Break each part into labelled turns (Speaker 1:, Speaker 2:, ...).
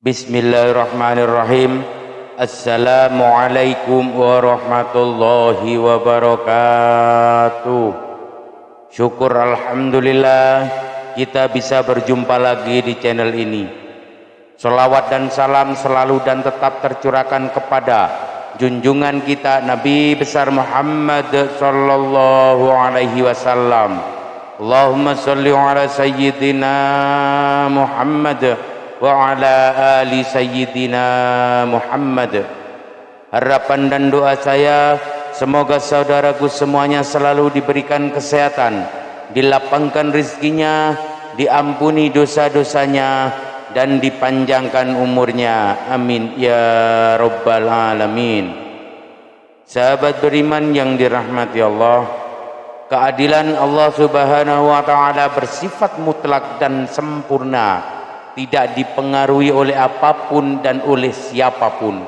Speaker 1: Bismillahirrahmanirrahim. Assalamualaikum warahmatullahi wabarakatuh. Syukur alhamdulillah kita bisa berjumpa lagi di channel ini. Salawat dan salam selalu dan tetap tercurahkan kepada junjungan kita Nabi besar Muhammad sallallahu alaihi wasallam. Allahumma sholli ala sayyidina Muhammad wa ala ali sayyidina Muhammad. Harapan dan doa saya, semoga saudaraku semuanya selalu diberikan kesehatan, dilapangkan rezekinya, diampuni dosa-dosanya, dan dipanjangkan umurnya. Amin ya rabbal alamin. Sahabat beriman yang dirahmati Allah, keadilan Allah subhanahu wa ta'ala bersifat mutlak dan sempurna, tidak dipengaruhi oleh apapun dan oleh siapapun.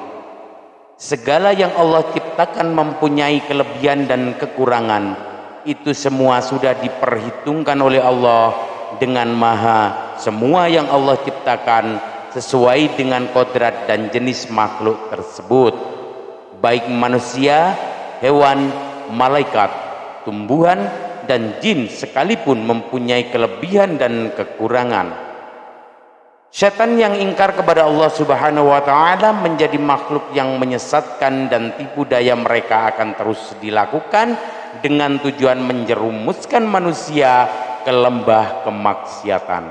Speaker 1: Segala yang Allah ciptakan mempunyai kelebihan dan kekurangan. Itu semua sudah diperhitungkan oleh Allah dengan maha. Semua yang Allah ciptakan sesuai dengan kodrat dan jenis makhluk tersebut, baik manusia, hewan, malaikat, tumbuhan, dan jin sekalipun mempunyai kelebihan dan kekurangan. Setan yang ingkar kepada Allah subhanahu wa ta'ala menjadi makhluk yang menyesatkan, dan tipu daya mereka akan terus dilakukan dengan tujuan menjerumuskan manusia ke lembah kemaksiatan.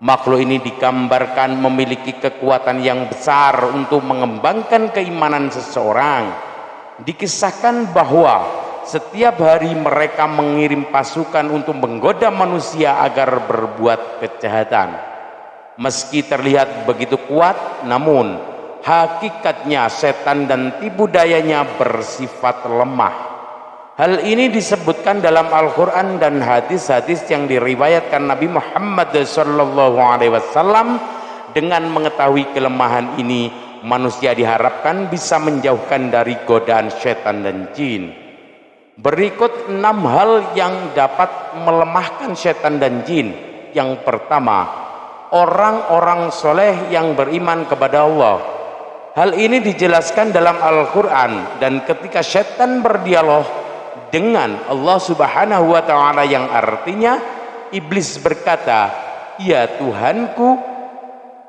Speaker 1: Makhluk ini digambarkan memiliki kekuatan yang besar untuk mengembangkan keimanan seseorang. Dikisahkan bahwa setiap hari mereka mengirim pasukan untuk menggoda manusia agar berbuat kejahatan. Meski terlihat begitu kuat, namun hakikatnya setan dan tipu dayanya bersifat lemah. Hal ini disebutkan dalam Al-Quran dan hadis-hadis yang diriwayatkan Nabi Muhammad SAW. Dengan mengetahui kelemahan ini, manusia diharapkan bisa menjauhkan dari godaan setan dan jin. Berikut 6 hal yang dapat melemahkan setan dan jin. Yang pertama, orang-orang soleh yang beriman kepada Allah. Hal ini dijelaskan dalam Al-Quran, dan ketika setan berdialog dengan Allah subhanahu wa ta'ala, yang artinya iblis berkata, "Ya Tuhanku,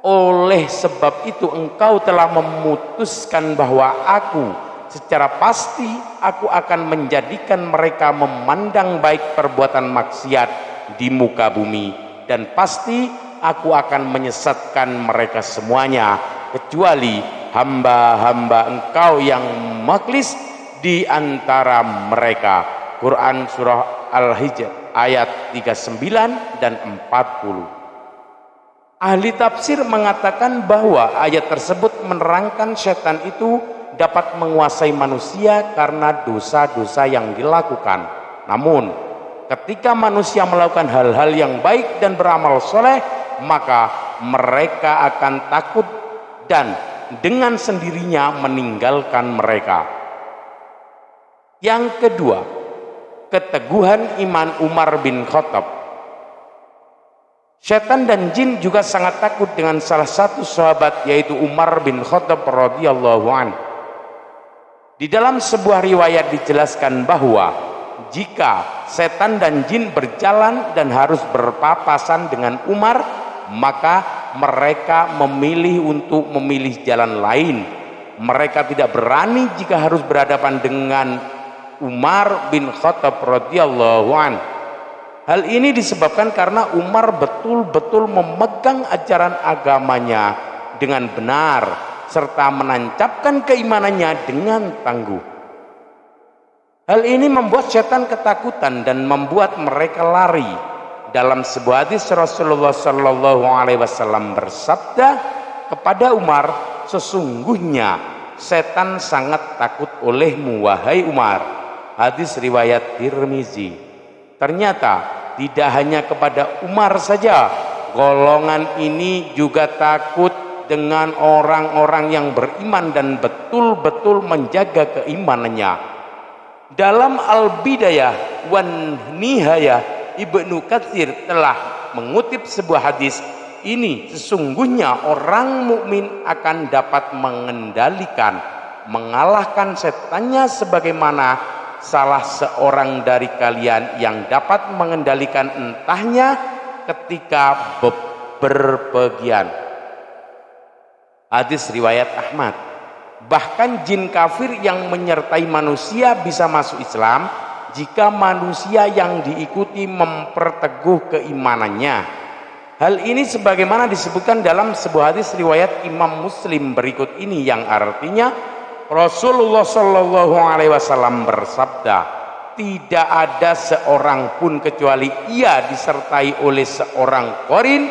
Speaker 1: oleh sebab itu engkau telah memutuskan bahwa secara pasti aku akan menjadikan mereka memandang baik perbuatan maksiat di muka bumi, dan pasti aku akan menyesatkan mereka semuanya, kecuali hamba-hamba engkau yang makhlis di antara mereka." Quran surah Al-Hijr ayat 39 dan 40. Ahli tafsir mengatakan bahwa ayat tersebut menerangkan setan itu dapat menguasai manusia karena dosa-dosa yang dilakukan. Namun ketika manusia melakukan hal-hal yang baik dan beramal soleh, maka mereka akan takut dan dengan sendirinya meninggalkan mereka. Yang kedua, keteguhan iman Umar bin Khattab. Setan dan jin juga sangat takut dengan salah satu sahabat, yaitu Umar bin Khattab radhiyallahu anhu. Di dalam sebuah riwayat dijelaskan bahwa jika setan dan jin berjalan dan harus berpapasan dengan Umar, maka mereka memilih jalan lain. Mereka tidak berani jika harus berhadapan dengan Umar bin Khattab radhiyallahu anhu. Hal ini disebabkan karena Umar betul-betul memegang ajaran agamanya dengan benar, serta menancapkan keimanannya dengan tangguh. Hal ini membuat setan ketakutan dan membuat mereka lari. Dalam sebuah hadis Rasulullah sallallahu alaihi wasallam bersabda kepada Umar, "Sesungguhnya setan sangat takut olehmu, wahai Umar." Hadis riwayat Tirmizi. Ternyata tidak hanya kepada Umar saja, golongan ini juga takut dengan orang-orang yang beriman dan betul-betul menjaga keimanannya. Dalam Al-Bidayah wan Nihayah, Ibnu Katsir telah mengutip sebuah hadis ini sesungguhnya orang mukmin akan dapat mengalahkan setannya sebagaimana salah seorang dari kalian yang dapat mengendalikan entahnya ketika berpergian. Hadis riwayat Ahmad. Bahkan jin kafir yang menyertai manusia bisa masuk Islam jika manusia yang diikuti memperteguh keimanannya. Hal ini sebagaimana disebutkan dalam sebuah hadis riwayat Imam Muslim berikut ini, yang artinya Rasulullah Shallallahu Alaihi Wasallam bersabda, tidak ada seorang pun kecuali ia disertai oleh seorang qarin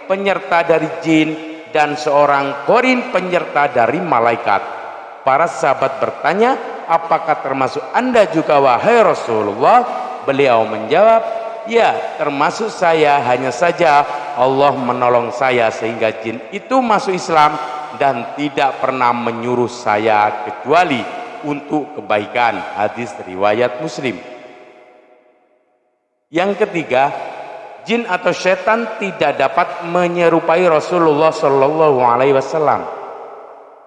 Speaker 1: penyerta dari jin dan seorang qarin penyerta dari malaikat. Para sahabat bertanya, apakah termasuk Anda juga wahai Rasulullah? Beliau menjawab, ya, termasuk saya, hanya saja Allah menolong saya sehingga jin itu masuk Islam dan tidak pernah menyuruh saya kecuali untuk kebaikan. Hadis riwayat Muslim. Yang ketiga, jin atau setan tidak dapat menyerupai Rasulullah Shallallahu Alaihi Wasallam.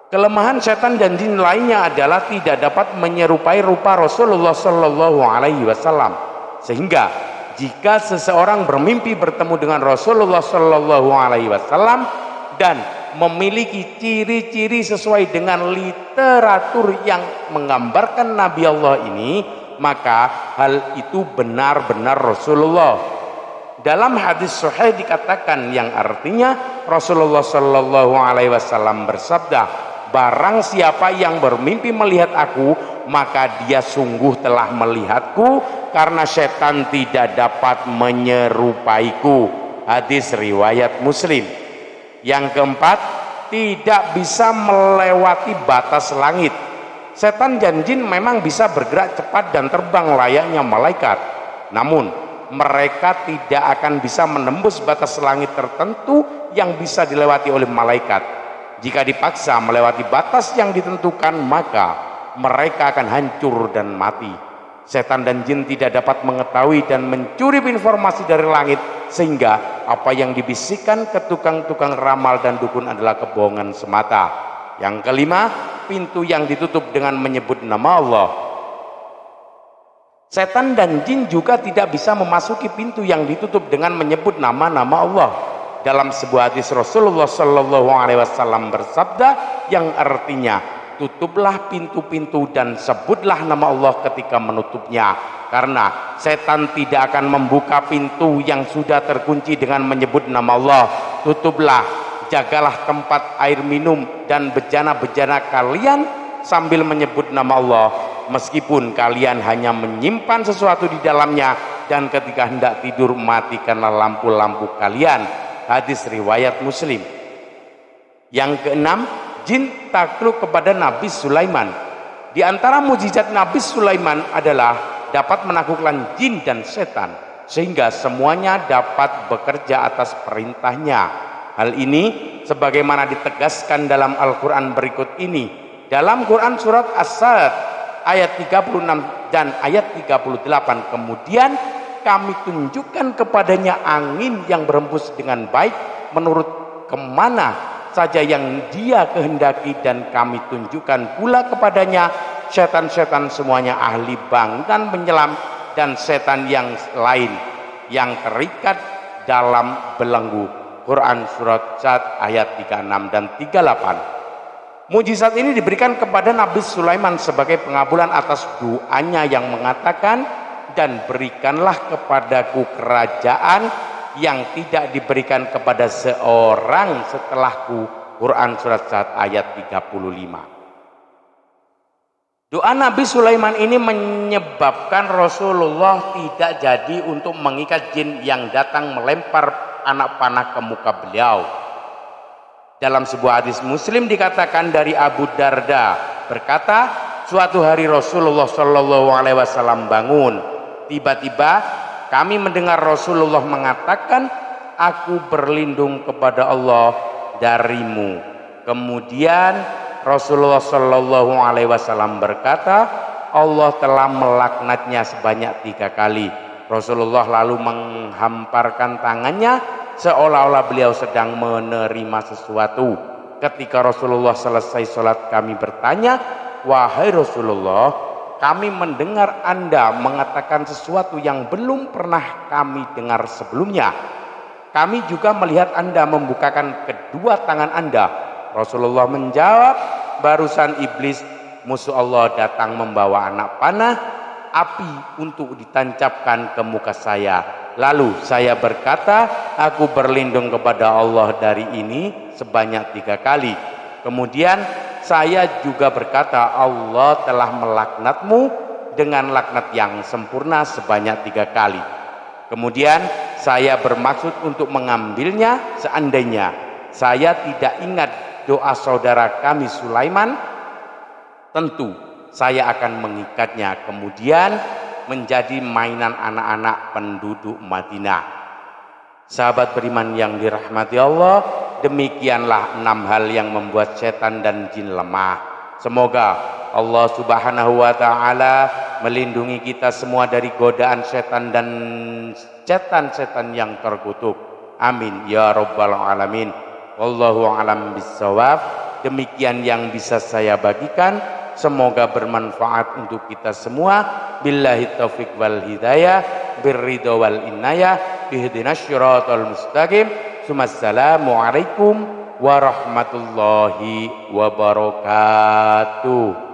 Speaker 1: Kelemahan setan dan jin lainnya adalah tidak dapat menyerupai rupa Rasulullah Shallallahu Alaihi Wasallam, sehingga jika seseorang bermimpi bertemu dengan Rasulullah Shallallahu Alaihi Wasallam dan memiliki ciri-ciri sesuai dengan literatur yang menggambarkan Nabi Allah ini, maka hal itu benar-benar Rasulullah. Dalam hadis sahih dikatakan, yang artinya Rasulullah Shallallahu Alaihi Wasallam bersabda, barang siapa yang bermimpi melihat aku, maka dia sungguh telah melihatku, karena setan tidak dapat menyerupaiku. Hadis riwayat Muslim. Yang keempat, tidak bisa melewati batas langit. Setan dan jin memang bisa bergerak cepat dan terbang layaknya malaikat, namun mereka tidak akan bisa menembus batas langit tertentu yang bisa dilewati oleh malaikat. Jika dipaksa melewati batas yang ditentukan, maka mereka akan hancur dan mati. Setan dan jin tidak dapat mengetahui dan mencuri informasi dari langit, sehingga apa yang dibisikkan ke tukang-tukang ramal dan dukun adalah kebohongan semata. Yang kelima, pintu yang ditutup dengan menyebut nama Allah. Setan dan jin juga tidak bisa memasuki pintu yang ditutup dengan menyebut nama-nama Allah. Dalam sebuah hadis Rasulullah Shallallahu Alaihi Wasallam bersabda, yang artinya, tutuplah pintu-pintu dan sebutlah nama Allah ketika menutupnya, karena setan tidak akan membuka pintu yang sudah terkunci dengan menyebut nama Allah. Tutuplah, jagalah tempat air minum dan bejana-bejana kalian sambil menyebut nama Allah, meskipun kalian hanya menyimpan sesuatu di dalamnya, dan ketika hendak tidur matikanlah lampu-lampu kalian. Hadis riwayat Muslim. Yang keenam, jin takluk kepada Nabi Sulaiman. Di antara mujizat Nabi Sulaiman adalah dapat menaklukkan jin dan setan, sehingga semuanya dapat bekerja atas perintahnya. Hal ini sebagaimana ditegaskan dalam Al-Quran berikut ini. Dalam Quran surat As-Sad ayat 36 dan ayat 38, kemudian kami tunjukkan kepadanya angin yang berhembus dengan baik menurut kemana saja yang dia kehendaki, dan kami tunjukkan pula kepadanya setan-setan semuanya ahli bangunan menyelam dan setan yang lain yang terikat dalam belenggu. Quran surat Sad ayat 36 dan 38. Mujizat ini diberikan kepada Nabi Sulaiman sebagai pengabulan atas doanya yang mengatakan, dan berikanlah kepadaku kerajaan yang tidak diberikan kepada seorang setelahku. Quran surat Sad ayat 35. Doa Nabi Sulaiman ini menyebabkan Rasulullah tidak jadi untuk mengikat jin yang datang melempar anak panah ke muka beliau. Dalam sebuah hadis Muslim dikatakan dari Abu Darda berkata, suatu hari Rasulullah Shallallahu Alaihi Wasallam bangun. Tiba-tiba kami mendengar Rasulullah mengatakan, aku berlindung kepada Allah darimu. Kemudian Rasulullah Shallallahu Alaihi Wasallam berkata, Allah telah melaknatnya sebanyak 3 kali. Rasulullah lalu menghamparkan tangannya seolah-olah beliau sedang menerima sesuatu. Ketika Rasulullah selesai sholat, kami bertanya, wahai Rasulullah, kami mendengar Anda mengatakan sesuatu yang belum pernah kami dengar sebelumnya. Kami juga melihat Anda membukakan kedua tangan Anda. Rasulullah menjawab, barusan iblis musuh Allah datang membawa anak panah api untuk ditancapkan ke muka saya. Lalu saya berkata, aku berlindung kepada Allah dari ini sebanyak 3 kali. Kemudian saya juga berkata, Allah telah melaknatmu dengan laknat yang sempurna sebanyak 3 kali. Kemudian saya bermaksud untuk mengambilnya seandainya saya tidak ingat doa saudara kami Sulaiman, tentu saya akan mengikatnya kemudian menjadi mainan anak-anak penduduk Madinah. Sahabat beriman yang dirahmati Allah, demikianlah 6 hal yang membuat setan dan jin lemah. Semoga Allah Subhanahu wa taala melindungi kita semua dari godaan setan dan setan-setan yang terkutuk. Amin ya rabbal alamin. Wallahu alam bissawab. Demikian yang bisa saya bagikan, semoga bermanfaat untuk kita semua. Billahi taufiq wal hidayah, birridha wal inayah, ihdinas syiratal mustaqim. Assalamualaikum warahmatullahi wabarakatuh.